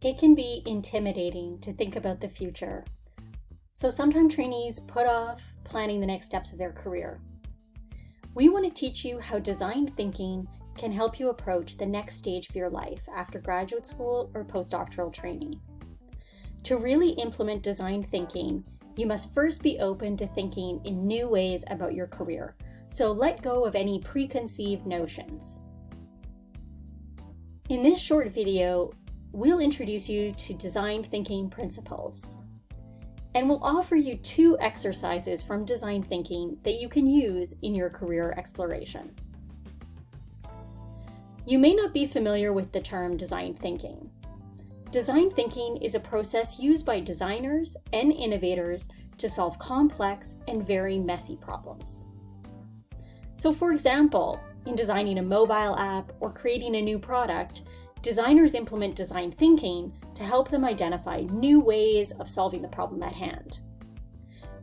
It can be intimidating to think about the future, so sometimes trainees put off planning the next steps of their career. We want to teach you how design thinking can help you approach the next stage of your life after graduate school or postdoctoral training. To really implement design thinking, you must first be open to thinking in new ways about your career, so let go of any preconceived notions. In this short video, we'll introduce you to design thinking principles, and we'll offer you 2 exercises from design thinking that you can use in your career exploration. You may not be familiar with the term design thinking. Design thinking is a process used by designers and innovators to solve complex and very messy problems. So for example, in designing a mobile app or creating a new product, designers implement design thinking to help them identify new ways of solving the problem at hand.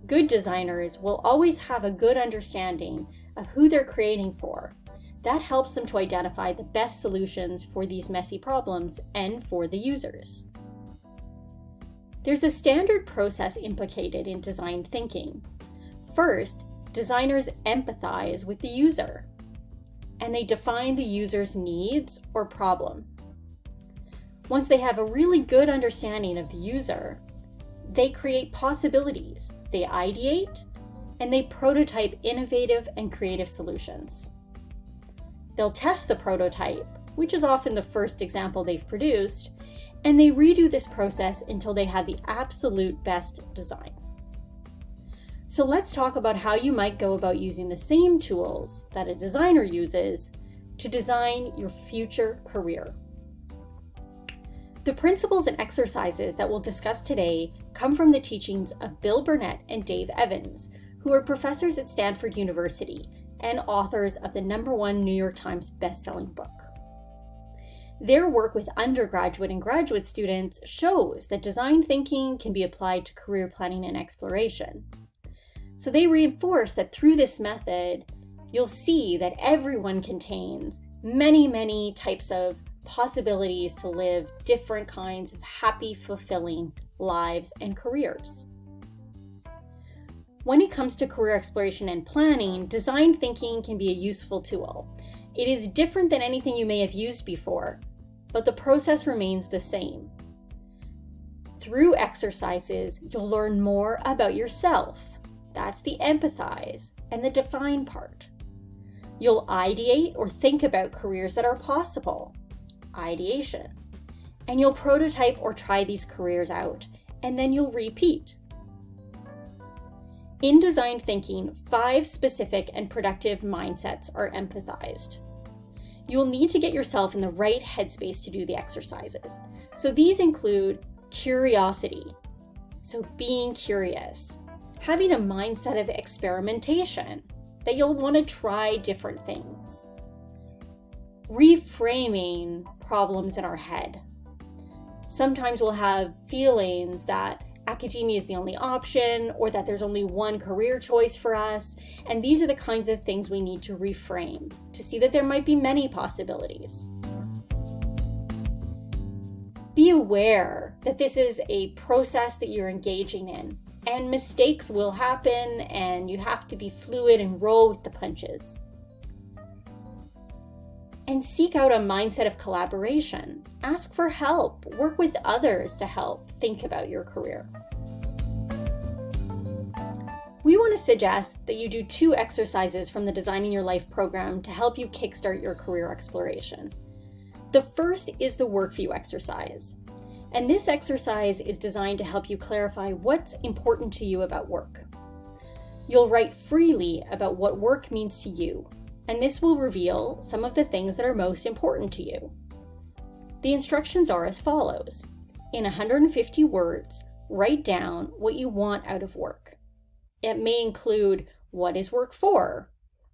Good designers will always have a good understanding of who they're creating for. That helps them to identify the best solutions for these messy problems and for the users. There's a standard process implicated in design thinking. First, designers empathize with the user, and they define the user's needs or problem. Once they have a really good understanding of the user, they create possibilities, they ideate, and they prototype innovative and creative solutions. They'll test the prototype, which is often the first example they've produced, and they redo this process until they have the absolute best design. So let's talk about how you might go about using the same tools that a designer uses to design your future career. The principles and exercises that we'll discuss today come from the teachings of Bill Burnett and Dave Evans, who are professors at Stanford University and authors of the #1 New York Times bestselling book. Their work with undergraduate and graduate students shows that design thinking can be applied to career planning and exploration. So they reinforce that through this method, you'll see that everyone contains many types of possibilities to live different kinds of happy, fulfilling lives and careers. When it comes to career exploration and planning, design thinking can be a useful tool. It is different than anything you may have used before, but the process remains the same. Through exercises, you'll learn more about yourself. That's the empathize and the define part. You'll ideate or think about careers that are possible. Ideation. And you'll prototype or try these careers out, and then you'll repeat. In design thinking, 5 specific and productive mindsets are empathized. You'll need to get yourself in the right headspace to do the exercises. So these include curiosity, so being curious, having a mindset of experimentation, that you'll want to try different things, reframing problems in our head. Sometimes we'll have feelings that academia is the only option or that there's only one career choice for us, and these are the kinds of things we need to reframe to see that there might be many possibilities. Be aware that this is a process that you're engaging in, and mistakes will happen, and you have to be fluid and roll with the punches. And seek out a mindset of collaboration. Ask for help. Work with others to help think about your career. We want to suggest that you do 2 exercises from the Designing Your Life program to help you kickstart your career exploration. The first is the work view exercise. And this exercise is designed to help you clarify what's important to you about work. You'll write freely about what work means to you, and this will reveal some of the things that are most important to you. The instructions are as follows. In 150 words, write down what you want out of work. It may include what is work for?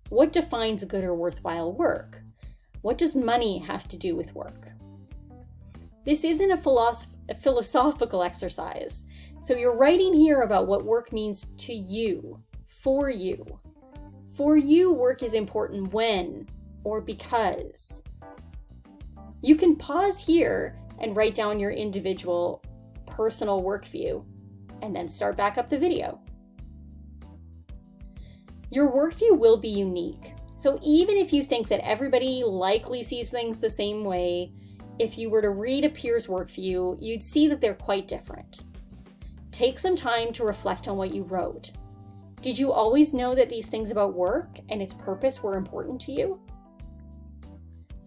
What defines good or worthwhile work? What does money have to do with work? This isn't a philosophical exercise, so you're writing here about what work means to you, for you. For you, work is important when or because. You can pause here and write down your individual personal work view, and then start back up the video. Your work view will be unique, so even if you think that everybody likely sees things the same way, if you were to read a peer's work view, you'd see that they're quite different. Take some time to reflect on what you wrote. Did you always know that these things about work and its purpose were important to you?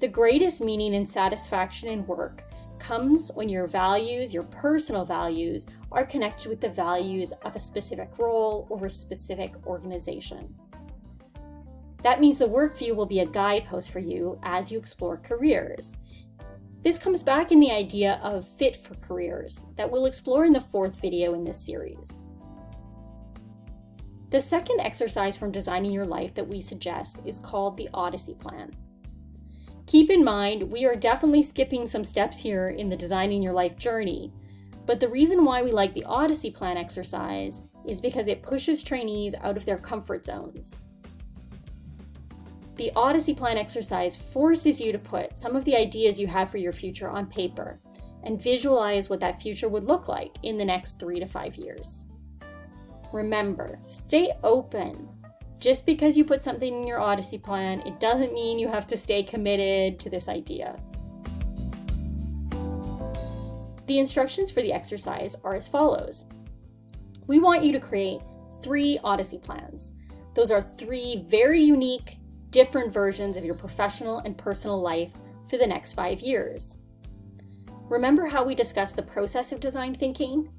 The greatest meaning and satisfaction in work comes when your values, your personal values, are connected with the values of a specific role or a specific organization. That means the work view will be a guidepost for you as you explore careers. This comes back in the idea of fit for careers that we'll explore in the 4th video in this series. The second exercise from Designing Your Life that we suggest is called the Odyssey Plan. Keep in mind, we are definitely skipping some steps here in the Designing Your Life journey, but the reason why we like the Odyssey Plan exercise is because it pushes trainees out of their comfort zones. The Odyssey Plan exercise forces you to put some of the ideas you have for your future on paper and visualize what that future would look like in the next 3 to 5 years. Remember, stay open. Just because you put something in your Odyssey Plan, it doesn't mean you have to stay committed to this idea. The instructions for the exercise are as follows. We want you to create 3 Odyssey Plans. Those are 3 very unique, different versions of your professional and personal life for the next 5 years. Remember how we discussed the process of design thinking?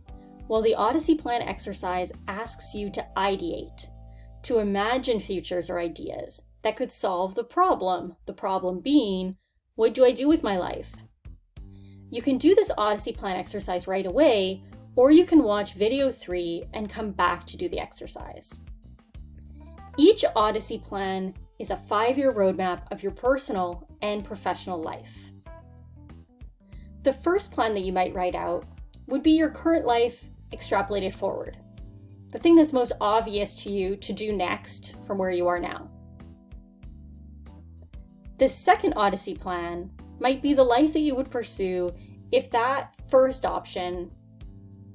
Well, the Odyssey Plan exercise asks you to ideate, to imagine futures or ideas that could solve the problem being, what do I do with my life? You can do this Odyssey Plan exercise right away, or you can watch video 3 and come back to do the exercise. Each Odyssey Plan is a 5-year roadmap of your personal and professional life. The first plan that you might write out would be your current life extrapolated forward. The thing that's most obvious to you to do next from where you are now. The second Odyssey Plan might be the life that you would pursue if that first option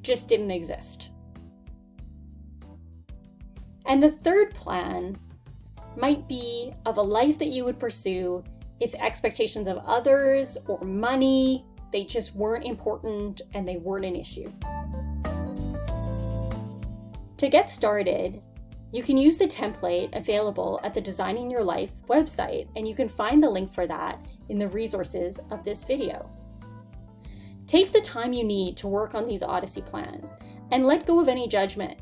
just didn't exist. And the third plan might be of a life that you would pursue if expectations of others or money, they just weren't important and they weren't an issue. To get started, you can use the template available at the Designing Your Life website, and you can find the link for that in the resources of this video. Take the time you need to work on these Odyssey Plans and let go of any judgment.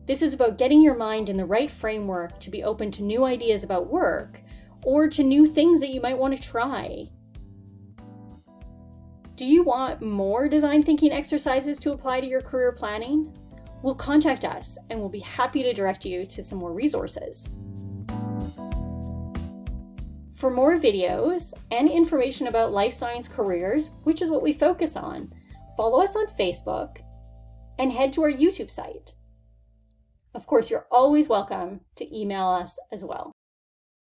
This is about getting your mind in the right framework to be open to new ideas about work or to new things that you might want to try. Do you want more design thinking exercises to apply to your career planning? Well, contact us and we'll be happy to direct you to some more resources. For more videos and information about life science careers, which is what we focus on, follow us on Facebook and head to our YouTube site. Of course, you're always welcome to email us as well.